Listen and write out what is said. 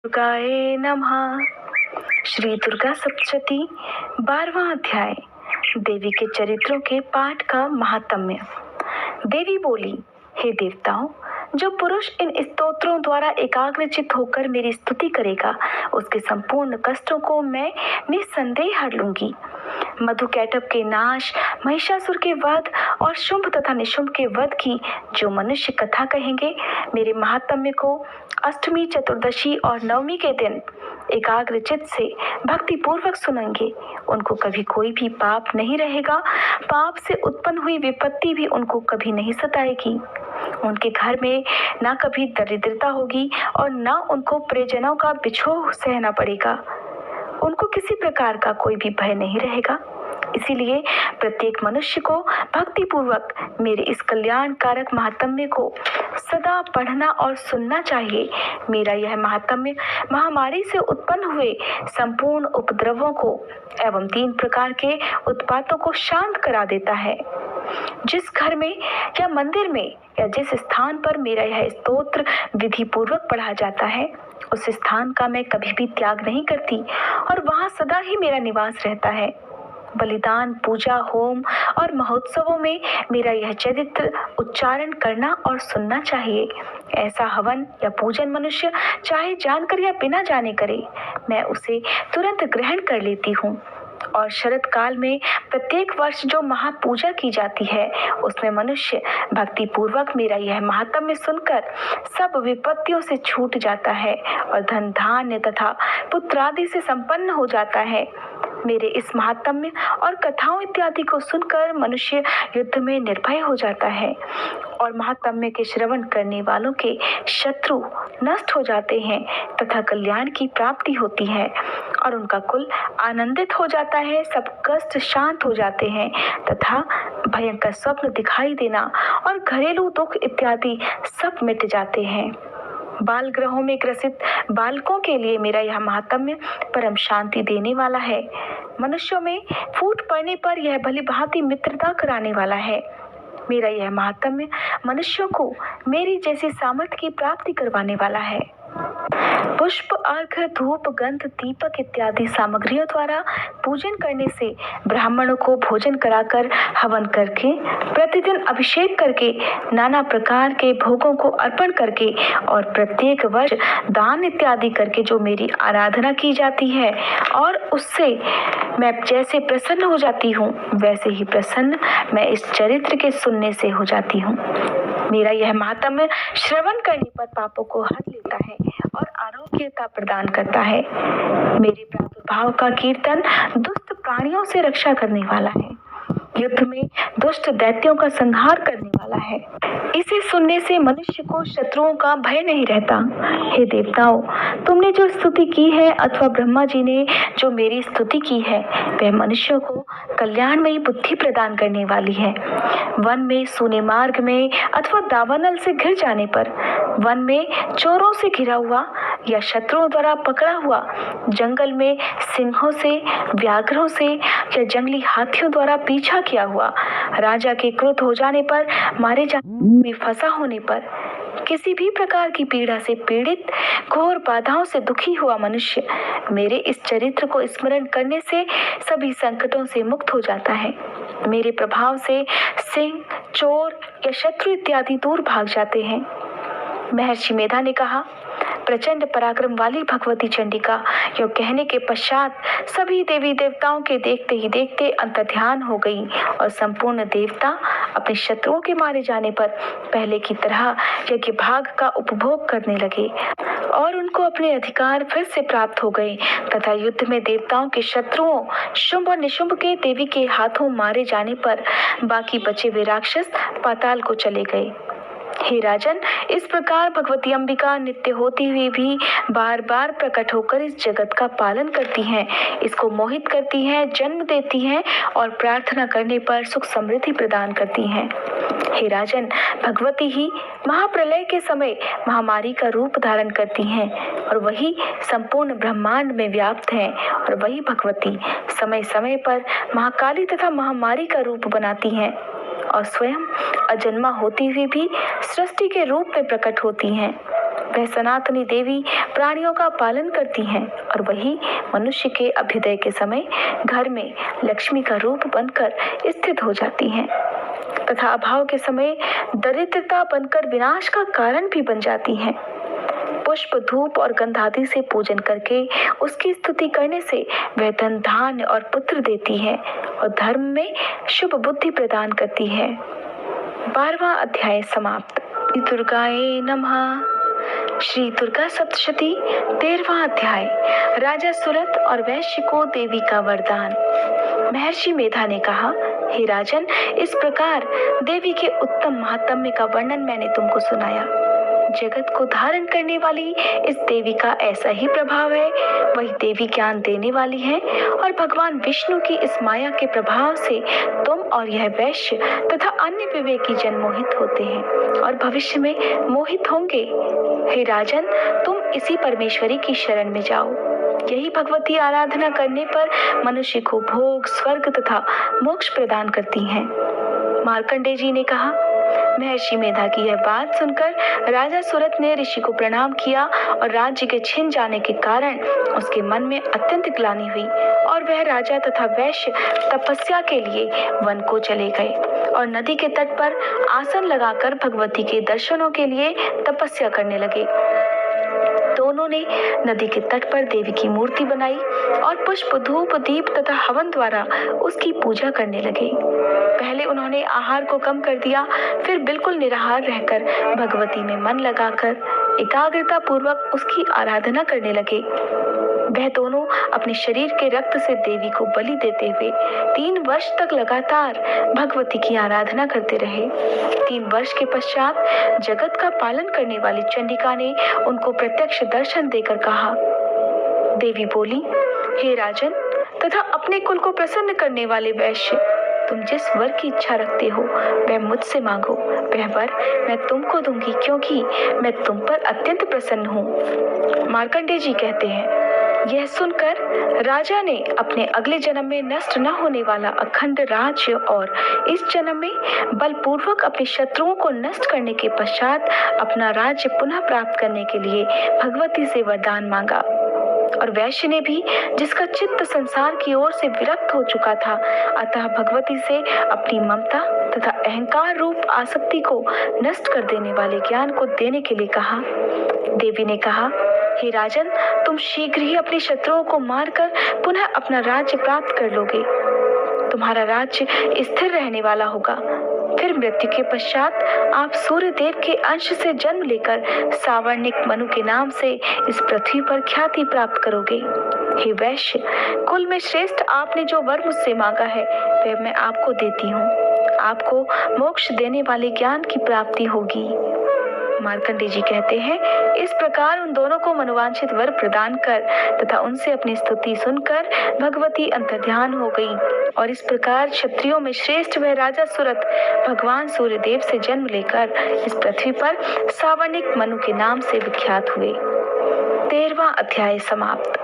दुर्गाये नमः। श्री दुर्गा सप्तशती 12वां अध्याय। देवी के चरित्रों के पाठ का महात्म्य। देवी बोली, हे देवताओं, जो पुरुष इन स्तोत्रों द्वारा एकाग्रचित होकर मेरी स्तुति करेगा, उसके संपूर्ण कष्टों को मैं निस्संदेह हर लूंगी। मधुकैटभ के नाश, महिषासुर के वध और शुंभ तथा निशुंभ के वध की जो मनुष्य कथा कहेंगे, मेरे महात्म्य को अष्टमी, चतुर्दशी और नवमी के दिन एकाग्रचित से भक्ति पूर्वक सुनेंगे, उनको कभी कोई भी पाप नहीं रहेगा। पाप से उत्पन्न हुई विपत्ति भी उनको कभी नहीं सताएगी। उनके घर में ना कभी दरिद्रता होगी और ना उनको परिजनों का बिछोह सहना पड़ेगा। उनको किसी प्रकार का कोई भी भय नहीं रहेगा। इसीलिए प्रत्येक मनुष्य को भक्ति पूर्वक मेरे इस कल्याणकारक महात्म्य को सदा पढ़ना और सुनना चाहिए। मेरा यह महात्म्य महामारी से उत्पन्न हुए संपूर्ण उपद्रवों को एवं 3 प्रकार के उत्पातों को शांत करा देता है। जिस घर में या मंदिर में या जिस स्थान पर मेरा यह स्तोत्र विधि पूर्वक पढ़ा जाता है, उस स्थान का मैं कभी भी त्याग नहीं करती और वहां सदा ही मेरा निवास रहता है। बलिदान, पूजा, होम और महोत्सवों में मेरा यह चरित्र उच्चारण करना और सुनना चाहिए। ऐसा हवन या पूजन मनुष्य चाहे जानकर या बिना जाने करे, मैं उसे तुरंत ग्रहण कर लेती हूँ। और शरद काल में प्रत्येक वर्ष जो महापूजा की जाती है, उसमें मनुष्य भक्ति पूर्वक मेरा यह महात्म्य सुनकर सब विपत्तियों से छूट जाता है और धन धान्य तथा पुत्र आदि से संपन्न हो जाता है। मेरे इस महात्म्य और कथाओं इत्यादि को सुनकर मनुष्य युद्ध में निर्भय हो जाता है और महात्म्य के श्रवण करने वालों के शत्रु नष्ट हो जाते हैं तथा कल्याण की प्राप्ति होती है और उनका कुल आनंदित हो जाता है। सब कष्ट शांत हो जाते हैं तथा भयंकर स्वप्न दिखाई देना और घरेलू दुख इत्यादि सब मिट जाते हैं। बाल ग्रहों में ग्रसित बालकों के लिए मेरा यह महात्म्य परम शांति देने वाला है। मनुष्यों में फूट पड़ने पर यह भली भांति मित्रता कराने वाला है। मेरा यह महात्म्य मनुष्यों को मेरी जैसी सामर्थ्य की प्राप्ति करवाने वाला है। पुष्प, अर्घ, धूप, गंध, दीपक इत्यादि सामग्रियों द्वारा पूजन करने से, ब्राह्मणों को भोजन कराकर, हवन करके, प्रतिदिन अभिषेक करके, नाना प्रकार के भोगों को अर्पण करके और प्रत्येक वर्ष दान इत्यादि करके जो मेरी आराधना की जाती है और उससे मैं जैसे प्रसन्न हो जाती हूँ, वैसे ही प्रसन्न मैं इस चरित्र के सुनने से हो जाती हूँ। मेरा यह महात्म्य श्रवण करने पर पापों को हर लेता है और आरोग्यता प्रदान करता है। मेरे प्रादुर्भाव का कीर्तन दुष्ट प्राणियों से रक्षा करने वाला है, युद्ध में दुष्ट दैत्यों का संहार करने वाला है। इसे सुनने से मनुष्य को शत्रुओं का भय नहीं रहता। हे देवताओं, तुमने जो स्तुति की है अथवा ब्रह्मा जी ने जो मेरी स्तुति की है, वह मनुष्यों को कल्याणमयी बुद्धि प्रदान करने वाली है। वन में, सूने मार्ग में अथवा दावानल से घिर जाने पर, वन में चोरों से घिरा हुआ या शत्रुओं द्वारा पकड़ा हुआ, जंगल में सिंहों से, व्याघ्रों से या जंगली हाथियों द्वारा पीछा किया हुआ, राजा के क्रोध हो जाने पर, मारे जाने में फंसा होने पर, किसी भी प्रकार की पीड़ा से पीड़ित, घोर बाधाओं से दुखी हुआ मनुष्य मेरे इस चरित्र को स्मरण करने से सभी संकटों से मुक्त हो जाता है। मेरे प्रभाव से सिंह, चोर या शत्रु इत्यादि दूर भाग जाते हैं। महर्षि मेधा ने कहा, प्रचंड पराक्रम वाली भगवती चंडिका यह कहने के पश्चात सभी देवी देवताओं के देखते ही देखते अंतर्ध्यान हो गई और संपूर्ण देवता अपने शत्रुओं के मारे जाने पर पहले की तरह यज्ञ भाग का उपभोग करने लगे और उनको अपने अधिकार फिर से प्राप्त हो गए तथा युद्ध में देवताओं के शत्रुओं शुंभ और निशुंभ के देवी के हाथों मारे जाने पर बाकी बचे वे राक्षस पाताल को चले गए। हे राजन, इस प्रकार भगवती अंबिका नित्य होती हुई भी बार बार प्रकट होकर इस जगत का पालन करती हैं, इसको मोहित करती हैं, जन्म देती हैं और प्रार्थना करने पर सुख समृद्धि प्रदान करती हैं। हे राजन, भगवती ही महाप्रलय के समय महामारी का रूप धारण करती हैं और वही संपूर्ण ब्रह्मांड में व्याप्त हैं और वही भगवती समय समय पर महाकाली तथा महामारी का रूप बनाती हैं और स्वयं अजन्मा होती हुई भी सृष्टि के रूप में प्रकट होती हैं। वह सनातनी देवी प्राणियों का पालन करती हैं और वही मनुष्य के अभ्युदय के समय घर में लक्ष्मी का रूप बनकर स्थित हो जाती हैं तथा अभाव के समय दरिद्रता बनकर विनाश का कारण भी बन जाती हैं। पुष्प, धूप और गंधादि से पूजन करके उसकी स्तुति करने से वह धन, धान्य और पुत्र देती है और धर्म में शुभ बुद्धि प्रदान करती है। 12वां अध्याय समाप्त। दुर्गाए नमः। श्री दुर्गा सप्तशती 13वां अध्याय। राजा सुरत और वैश्य को देवी का वरदान। महर्षि मेधा ने कहा, हे राजन, इस प्रकार देवी के उत्तम महात्म्य का वर्णन मैंने तुमको सुनाया। जगत को धारण करने वाली इस देवी का ऐसा ही प्रभाव है। वही देवी ज्ञान देने वाली है और भगवान विष्णु की इस माया के प्रभाव से तुम और यह वैश्य तथा अन्य विवेकी जन मोहित होते हैं और भविष्य में मोहित होंगे। हे राजन, तुम इसी परमेश्वरी की शरण में जाओ। यही भगवती आराधना करने पर मनुष्य को भोग, स्वर्ग तथा मोक्ष प्रदान करती हैं। मार्कंडेय जी ने कहा, महर्षि मेधा की यह बात सुनकर राजा सुरत ने ऋषि को प्रणाम किया और राज्य के छिन जाने के कारण उसके मन में अत्यंत ग्लानि हुई और वह राजा तथा वैश्य तपस्या के लिए वन को चले गए और नदी के तट पर आसन लगाकर भगवती के दर्शनों के लिए तपस्या करने लगे। दोनों ने नदी के तट पर देवी की मूर्ति बनाई और पुष्प, धूप, दीप तथा हवन द्वारा उसकी पूजा करने लगे। पहले उन्होंने आहार को कम कर दिया, फिर बिल्कुल निराहार रहकर भगवती में मन लगाकर एकाग्रता पूर्वक उसकी आराधना करने लगे। वह दोनों अपने शरीर के रक्त से देवी को बलि देते हुए 3 वर्ष तक लगातार भगवती की आराधना करते रहे। 3 वर्ष के पश्चात जगत का पालन करने वाली चंडिका ने उनको प्रत्यक्ष दर्शन देकर कहा। देवी बोली, हे राजन तथा अपने कुल को प्रसन्न करने वाले वैश्य, तुम जिस वर की इच्छा रखते हो वह मुझसे मांगो। वह वर मैं तुमको दूंगी, क्योंकि मैं तुम पर अत्यंत प्रसन्न हूँ। मार्कंडेय जी कहते हैं, यह सुनकर राजा ने अपने अगले जन्म में नष्ट न होने वाला अखंड राज्य और इस जन्म में बलपूर्वक अपने शत्रुओं को नष्ट करने के पश्चात अपना राज्य पुनः प्राप्त करने के लिए भगवती से वरदान मांगा। और वैश्य ने भी, जिसका चित्त संसार की ओर से विरक्त हो चुका था, अतः भगवती से अपनी ममता तथा अहंकार रूप आसक्ति को नष्ट कर देने वाले ज्ञान को देने के लिए कहा। देवी ने कहा, हे राजन, तुम शीघ्र ही अपने शत्रुओं को मारकर पुनः अपना राज्य प्राप्त कर लोगे। तुम्हारा राज्य स्थिर रहने वाला होगा। फिर मृत्यु के पश्चात आप सूर्य देव के अंश से जन्म लेकर सावर्णिक मनु के नाम से इस पृथ्वी पर ख्याति प्राप्त करोगे। हे वैश्य, कुल में श्रेष्ठ आपने जो वर मुझसे मांगा है वह मैं आपको देती हूँ। आपको मोक्ष देने वाले ज्ञान की प्राप्ति होगी। मार्कंडेय जी कहते हैं, इस प्रकार उन दोनों को मनोवांछित वर प्रदान कर तथा उनसे अपनी स्तुति सुनकर भगवती अंतर्ध्यान हो गई और इस प्रकार क्षत्रियों में श्रेष्ठ वह राजा सुरत भगवान सूर्यदेव से जन्म लेकर इस पृथ्वी पर सावर्णिक मनु के नाम से विख्यात हुए। 13वां अध्याय समाप्त।